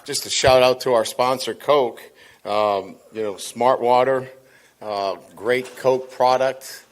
just a shout out to our sponsor, Coke. Smart water, great Coke product,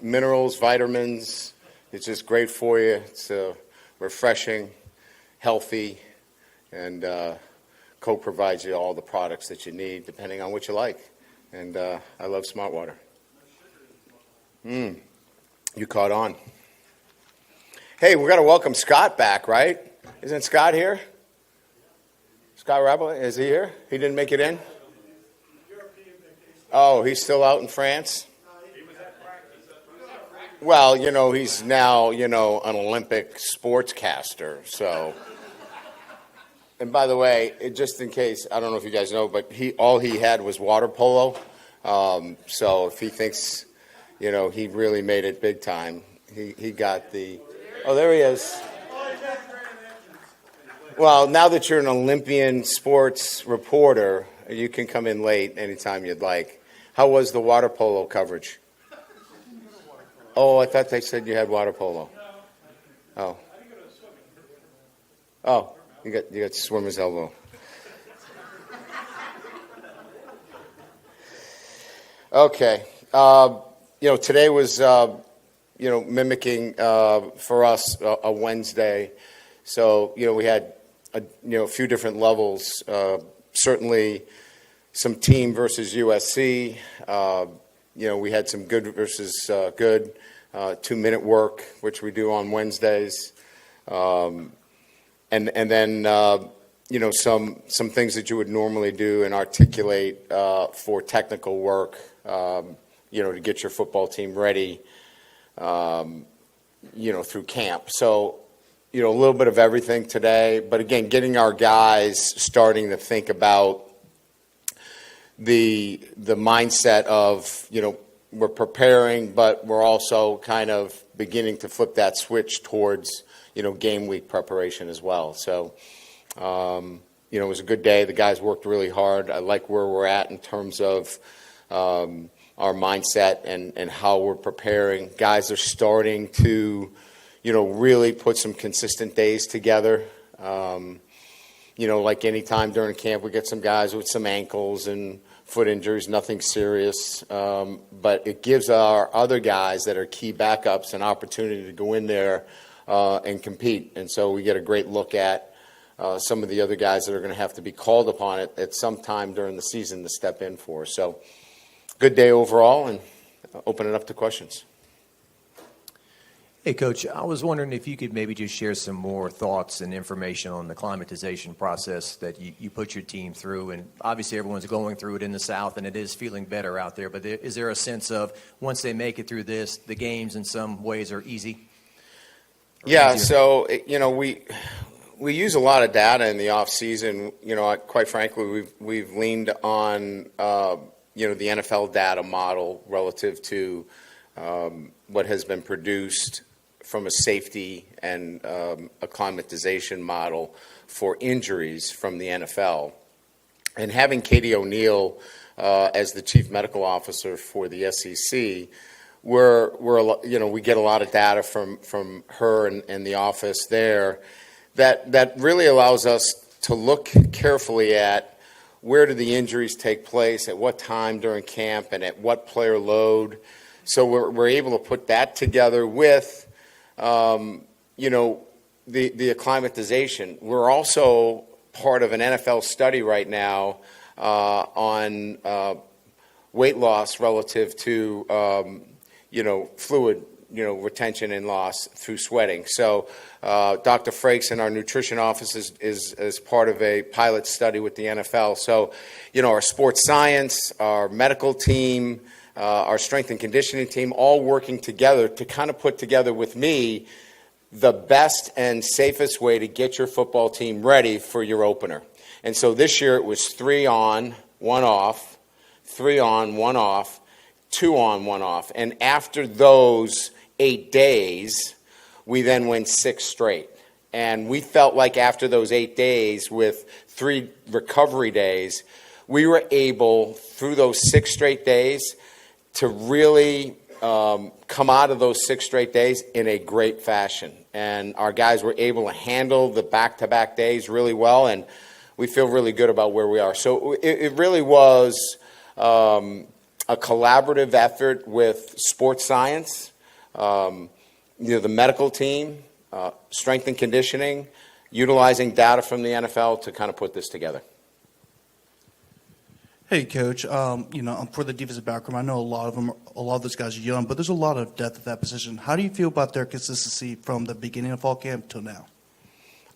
minerals, vitamins. It's just great for you. It's refreshing, healthy, and Coke provides you all the products that you need depending on what you like. And I love Smart water. You caught on. Hey, we're going to welcome Scott back, right? Isn't Scott here? Scott Rabel, is he here? He didn't make it in? Oh, he's still out in France? Well, he's now, an Olympic sportscaster, so. And by the way, just in case, I don't know if you guys know, but all he had was water polo. So if he thinks, he really made it big time, he got the, oh, there he is. Well, now that you're an Olympian sports reporter, you can come in late anytime you'd like. How was the water polo coverage? Oh, I thought they said you had water polo. Oh. Oh, you got swimmer's elbow. Okay. Today was, mimicking for us a Wednesday. So, we had a few different levels. Certainly some team versus USC. We had some good versus good, 2-minute work, which we do on Wednesdays. And then, some things that you would normally do and articulate for technical work, to get your football team ready, through camp. So, a little bit of everything today, but again, getting our guys starting to think about the mindset of, we're preparing, but we're also kind of beginning to flip that switch towards, game week preparation as well. So, it was a good day. The guys worked really hard. I like where we're at in terms of our mindset and how we're preparing. Guys are starting to really put some consistent days together. Like any time during camp, we get some guys with some ankles and foot injuries, nothing serious. But it gives our other guys that are key backups an opportunity to go in there and compete. And so we get a great look at some of the other guys that are going to have to be called upon at some time during the season to step in for. So good day overall, and open it up to questions. Hey, Coach, I was wondering if you could maybe just share some more thoughts and information on the climatization process that you put your team through. And obviously everyone's going through it in the South, and it is feeling better out there. But is there a sense of once they make it through this, the games in some ways are easy? Yeah, so, we use a lot of data in the off season. Quite frankly, we've leaned on, the NFL data model relative to what has been produced from a safety and acclimatization model for injuries from the NFL. And having Katie O'Neill as the chief medical officer for the SEC, we get a lot of data from her and the office there that really allows us to look carefully at where do the injuries take place, at what time during camp, and at what player load. So we're able to put that together with, the acclimatization. We're also part of an NFL study right now on weight loss relative to, fluid, retention and loss through sweating. So Dr. Frakes in our nutrition office is part of a pilot study with the NFL. So, our sports science, our medical team, our strength and conditioning team, all working together to kind of put together with me the best and safest way to get your football team ready for your opener. And so this year it was 3 on, 1 off, 3 on, 1 off, 2 on, 1 off. And after those 8 days, we then went 6 straight. And we felt like after those 8 days with 3 recovery days, we were able, through those 6 straight days, to really come out of those 6 straight days in a great fashion. And our guys were able to handle the back-to-back days really well. And we feel really good about where we are. So it really was a collaborative effort with sports science, the medical team, strength and conditioning, utilizing data from the NFL to kind of put this together. Hey, Coach. For the defensive background, I know a lot of those guys are young, but there's a lot of depth at that position. How do you feel about their consistency from the beginning of fall camp till now?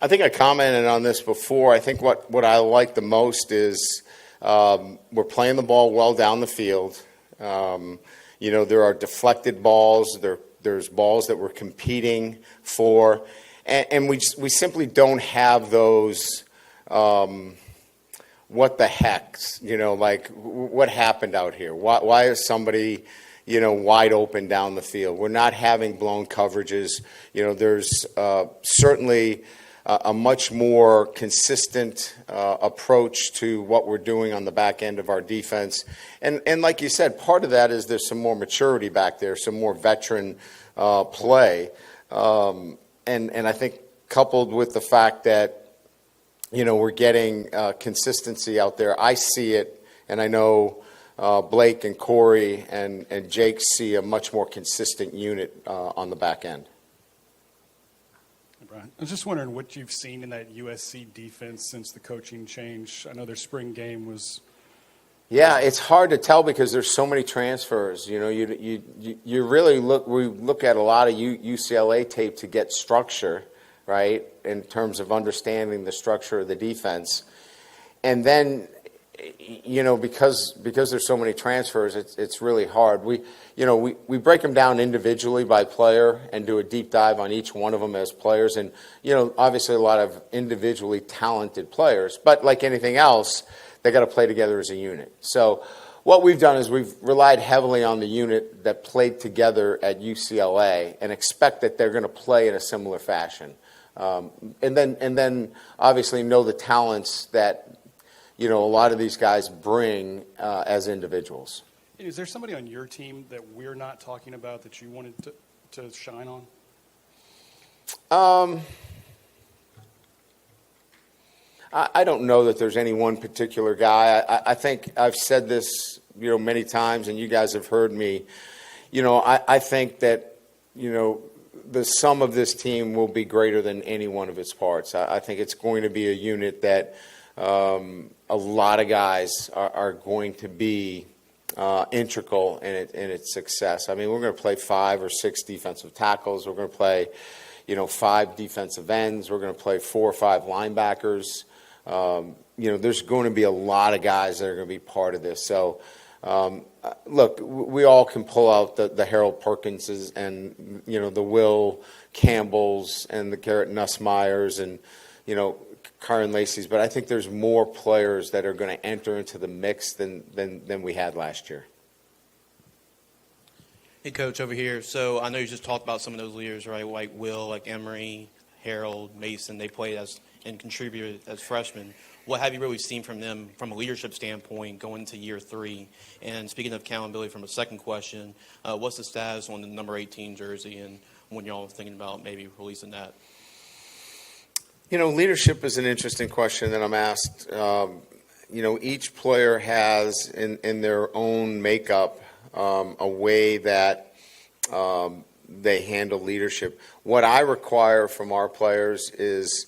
I think I commented on this before. I think what I like the most is we're playing the ball well down the field. There are deflected balls. There's balls that we're competing for. And we simply don't have those what the heck, like what happened out here? Why is somebody, wide open down the field? We're not having blown coverages. There's certainly a much more consistent approach to what we're doing on the back end of our defense. And like you said, part of that is there's some more maturity back there, some more veteran play. And I think coupled with the fact that, we're getting consistency out there, I see it, and I know Blake and Corey and Jake see a much more consistent unit on the back end. Brian, I was just wondering what you've seen in that USC defense since the coaching change. I know their spring game was. Yeah, it's hard to tell because there's so many transfers. You really look at a lot of UCLA tape to get structure, right, in terms of understanding the structure of the defense. And then, because there's so many transfers, it's really hard. We break them down individually by player and do a deep dive on each one of them as players. And, obviously a lot of individually talented players. But like anything else, they got to play together as a unit. So what we've done is we've relied heavily on the unit that played together at UCLA and expect that they're going to play in a similar fashion. And then obviously know the talents that a lot of these guys bring as individuals. Is there somebody on your team that we're not talking about that you wanted to shine on? I don't know that there's any one particular guy. I think I've said this, many times, and you guys have heard me. I think that, the sum of this team will be greater than any one of its parts. I think it's going to be a unit that a lot of guys are going to be integral in its success. I mean, we're going to play 5 or 6 defensive tackles. We're going to play, 5 defensive ends. We're going to play 4 or 5 linebackers. There's going to be a lot of guys that are going to be part of this. So, look, we all can pull out the Harold Perkinses and, the Will Campbells and the Garrett Nussmeyers and, Karen Lacey's, but I think there's more players that are going to enter into the mix than we had last year. Hey, Coach, over here. So I know you just talked about some of those leaders, right? Like Will, like Emery, Harold, Mason. They played as and contributed as freshmen. What have you really seen from them from a leadership standpoint going into year 3? And speaking of accountability, from a second question, what's the status on the number 18 jersey and when y'all are thinking about maybe releasing that? Leadership is an interesting question that I'm asked. Each player has in their own makeup a way that they handle leadership. What I require from our players is,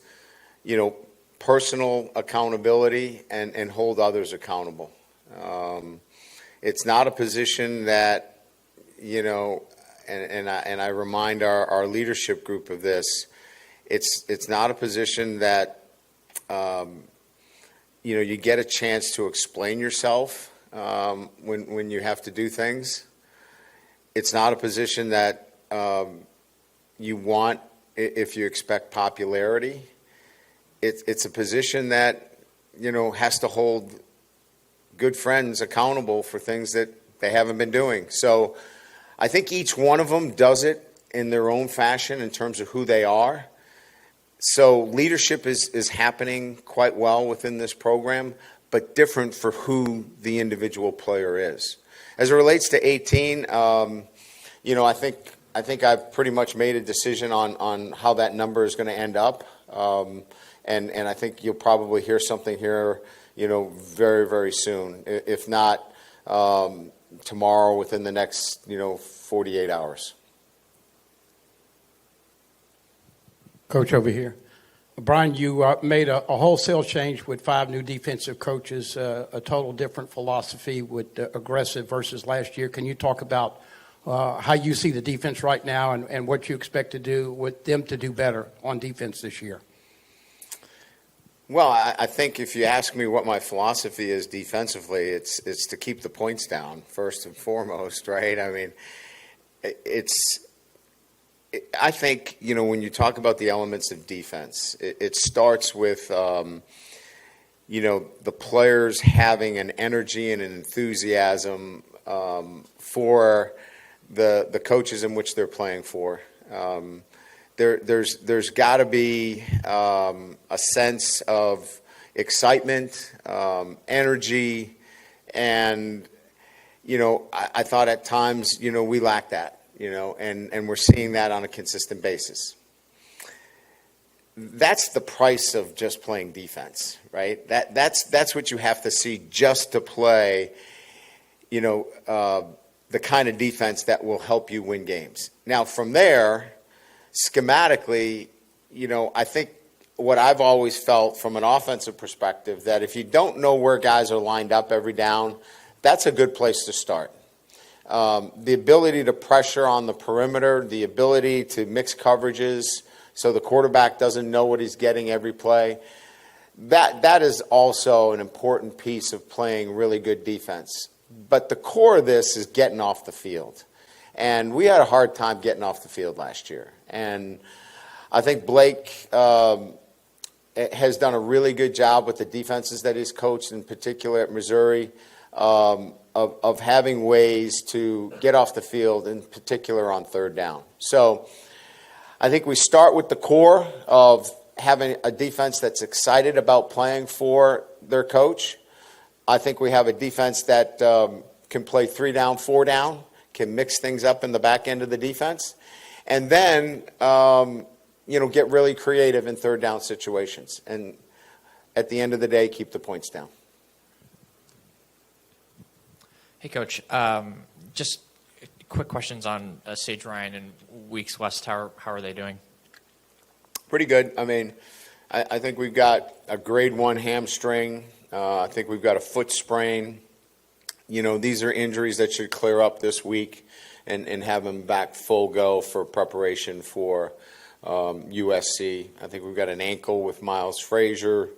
personal accountability and hold others accountable. It's not a position that, and I remind our leadership group of this. It's not a position that you get a chance to explain yourself when you have to do things. It's not a position that you want if you expect popularity. It's a position that has to hold good friends accountable for things that they haven't been doing. So I think each one of them does it in their own fashion in terms of who they are. So leadership is happening quite well within this program, but different for who the individual player is. As it relates to 18, I think I've pretty much made a decision on how that number is going to end up. and I think you'll probably hear something here, very, very soon. If not tomorrow, within the next, 48 hours. Coach over here. Brian, you made a wholesale change with 5 new defensive coaches, a total different philosophy with aggressive versus last year. Can you talk about how you see the defense right now and what you expect to do with them to do better on defense this year? Well, I think if you ask me what my philosophy is defensively, it's to keep the points down first and foremost, right? I mean, I think, when you talk about the elements of defense, it starts with, the players having an energy and an enthusiasm for the coaches in which they're playing for. There's got to be a sense of excitement, energy, and, I thought at times, we lacked that. And we're seeing that on a consistent basis. That's the price of just playing defense, right? That's what you have to see just to play, the kind of defense that will help you win games. Now, from there, schematically, I think what I've always felt from an offensive perspective, that if you don't know where guys are lined up every down, that's a good place to start. The ability to pressure on the perimeter, the ability to mix coverages so the quarterback doesn't know what he's getting every play, that is also an important piece of playing really good defense. But the core of this is getting off the field. And we had a hard time getting off the field last year. And I think Blake has done a really good job with the defenses that he's coached, in particular at Missouri, of having ways to get off the field, in particular on third down. So I think we start with the core of having a defense that's excited about playing for their coach. I think we have a defense that can play 3 down, 4 down, can mix things up in the back end of the defense, and then get really creative in third down situations. And at the end of the day, keep the points down. Hey, Coach. Just quick questions on Sage Ryan and Weeks West. How are they doing? Pretty good. I mean, I think we've got a grade 1 hamstring. I think we've got a foot sprain. These are injuries that should clear up this week and have him back full go for preparation for USC. I think we've got an ankle with Miles Frazier.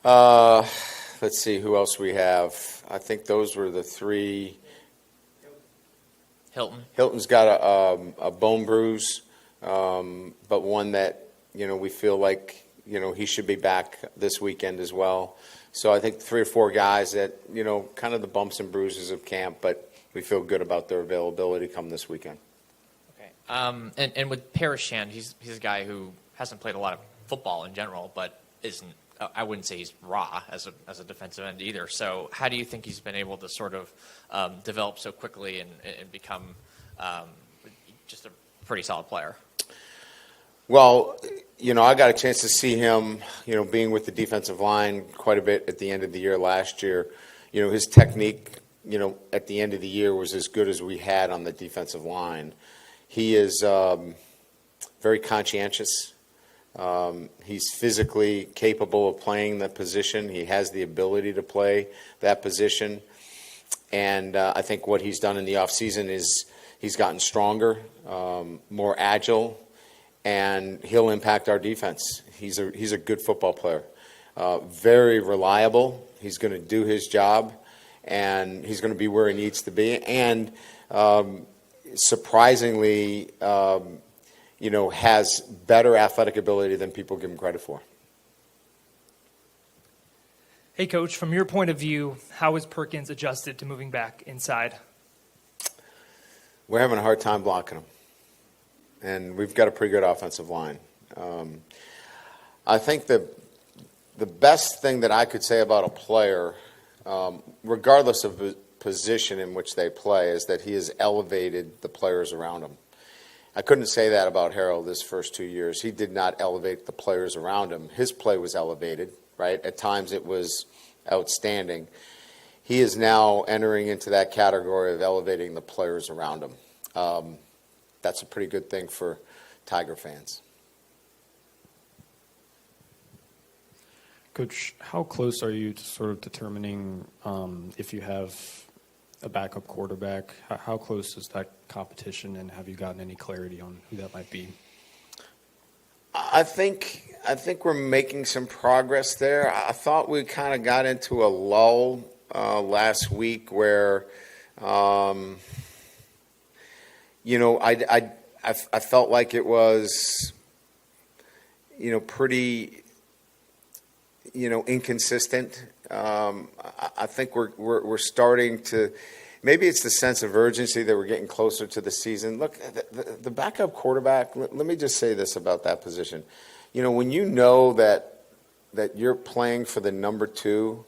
Let's see who else we have. I think those were the 3. Hilton's got a bone bruise, but one that, we feel like, he should be back this weekend as well. So I think 3 or 4 guys that, kind of the bumps and bruises of camp, but we feel good about their availability come this weekend. Okay. And with Parashand, he's a guy who hasn't played a lot of football in general, but isn't, I wouldn't say he's raw as a defensive end either. So how do you think he's been able to sort of develop so quickly and become just a pretty solid player? Well, I got a chance to see him, being with the defensive line quite a bit at the end of the year last year. His technique, at the end of the year was as good as we had on the defensive line. He is very conscientious. He's physically capable of playing the position. He has the ability to play that position. And I think what he's done in the offseason is he's gotten stronger, more agile, and he'll impact our defense. He's a good football player, very reliable. He's going to do his job, and he's going to be where he needs to be. And surprisingly, has better athletic ability than people give him credit for. Hey, Coach, from your point of view, how has Perkins adjusted to moving back inside? We're having a hard time blocking him. And we've got a pretty good offensive line. I think the best thing that I could say about a player, regardless of the position in which they play, is that he has elevated the players around him. I couldn't say that about Harold his first 2 years. He did not elevate the players around him. His play was elevated, right? At times it was outstanding. He is now entering into that category of elevating the players around him. That's a pretty good thing for Tiger fans. Coach, how close are you to sort of determining if you have a backup quarterback? How close is that competition, and have you gotten any clarity on who that might be? I think we're making some progress there. I thought we kind of got into a lull last week where, I felt like it was, pretty, inconsistent. I think we're starting to. Maybe it's the sense of urgency that we're getting closer to the season. Look, the backup quarterback. Let me just say this about that position. When you know that you're playing for the number 2,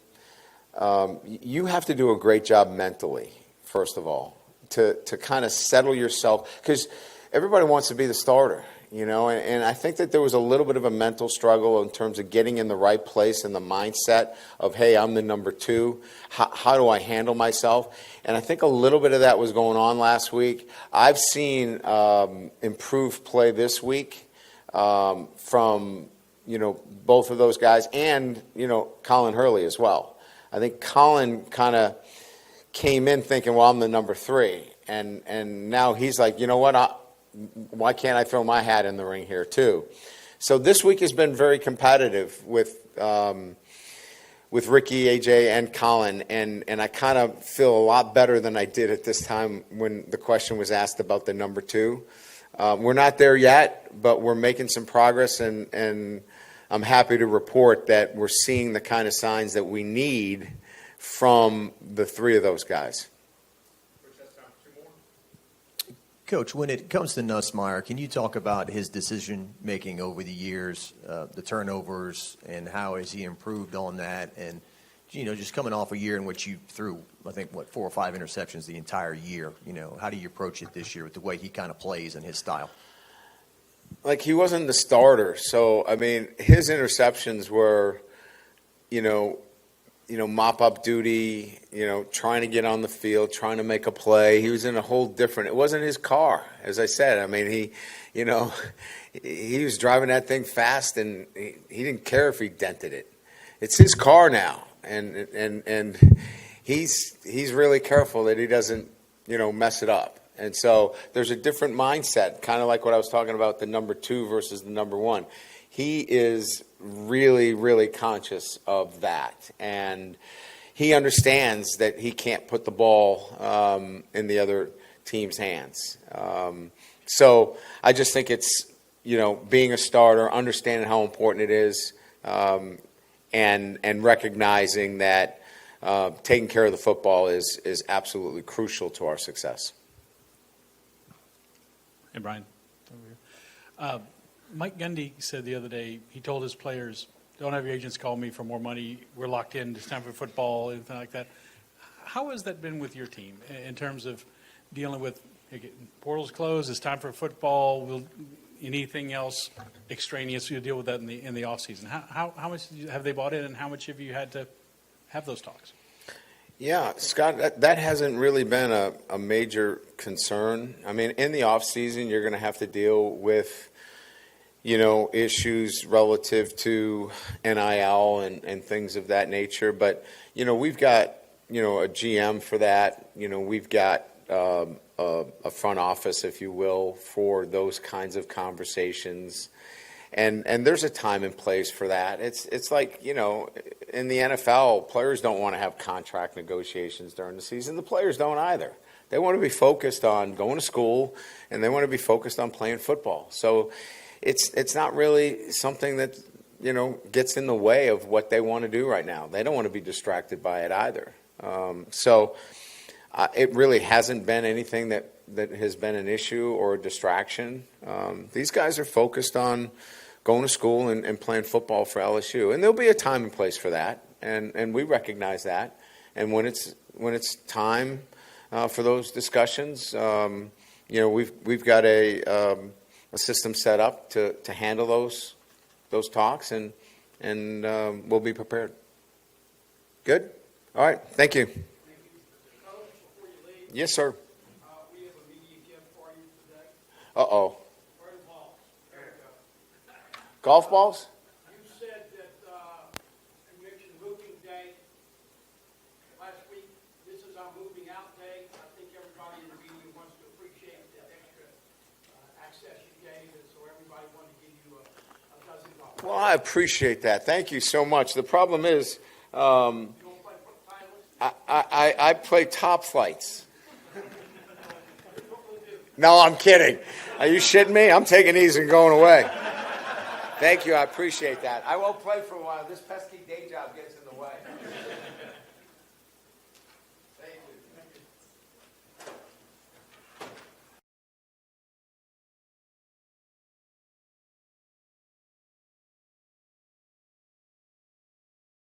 you have to do a great job mentally, first of all, to kind of settle yourself, because everybody wants to be the starter. And I think that there was a little bit of a mental struggle in terms of getting in the right place and the mindset of, hey, I'm the number 2. How do I handle myself? And I think a little bit of that was going on last week. I've seen improved play this week from, both of those guys and, Colin Hurley as well. I think Colin kind of came in thinking, well, I'm the number 3. And now he's like, you know what? Why can't I throw my hat in the ring here too? So this week has been very competitive with Ricky, AJ, and Colin, and I kind of feel a lot better than I did at this time when the question was asked about the number 2. We're not there yet, but we're making some progress, and I'm happy to report that we're seeing the kind of signs that we need from the 3 of those guys. Coach, when it comes to Nussmeier, can you talk about his decision-making over the years, the turnovers, and how has he improved on that? And, just coming off a year in which you threw, I think, 4 or 5 interceptions the entire year, how do you approach it this year with the way he kind of plays and his style? Like, he wasn't the starter, so, his interceptions were, mop-up duty, trying to get on the field, trying to make a play. He was in a whole different – it wasn't his car, as I said. He was driving that thing fast, and he didn't care if he dented it. It's his car now, and he's really careful that he doesn't, mess it up. And so there's a different mindset, kind of like what I was talking about, the number 2 versus the number 1. He is really, really conscious of that. And he understands that he can't put the ball in the other team's hands. So I just think it's, being a starter, understanding how important it is, and recognizing that taking care of the football is absolutely crucial to our success. Hey, Brian. Over here. Mike Gundy said the other day, he told his players, don't have your agents call me for more money. We're locked in. It's time for football, anything like that. How has that been with your team in terms of dealing with portals closed? It's time for football. Will anything else extraneous? You'll deal with that in the offseason. How much have they bought in, and how much have you had to have those talks? Yeah, Scott, that hasn't really been a major concern. In the offseason, you're going to have to deal with, issues relative to NIL and things of that nature. But, we've got, a GM for that. We've got a front office, if you will, for those kinds of conversations. And there's a time and place for that. It's like, in the NFL, players don't want to have contract negotiations during the season. The players don't either. They want to be focused on going to school, and they want to be focused on playing football. So it's not really something that, gets in the way of what they want to do right now. They don't want to be distracted by it either. So it really hasn't been anything that has been an issue or a distraction. These guys are focused on going to school and playing football for LSU. And there'll be a time and place for that, and we recognize that. And when it's time for those discussions, we've got a system set up to handle those talks, and we'll be prepared. Good? All right. Thank you. Yes, sir. We have a media gift for you today. Uh-oh. Where are the balls? There we go. Golf balls? You said that, you mentioned moving day last week. This is our moving out day. I think everybody in the media wants to appreciate that extra access you gave, and so everybody wanted to give you a dozen balls. Well, I appreciate that. Thank you so much. The problem is, You want to play Titleist? I play top flights. No, I'm kidding. Are you shitting me? I'm taking these and going away. Thank you. I appreciate that. I won't play for a while. This pesky day job gets in the way.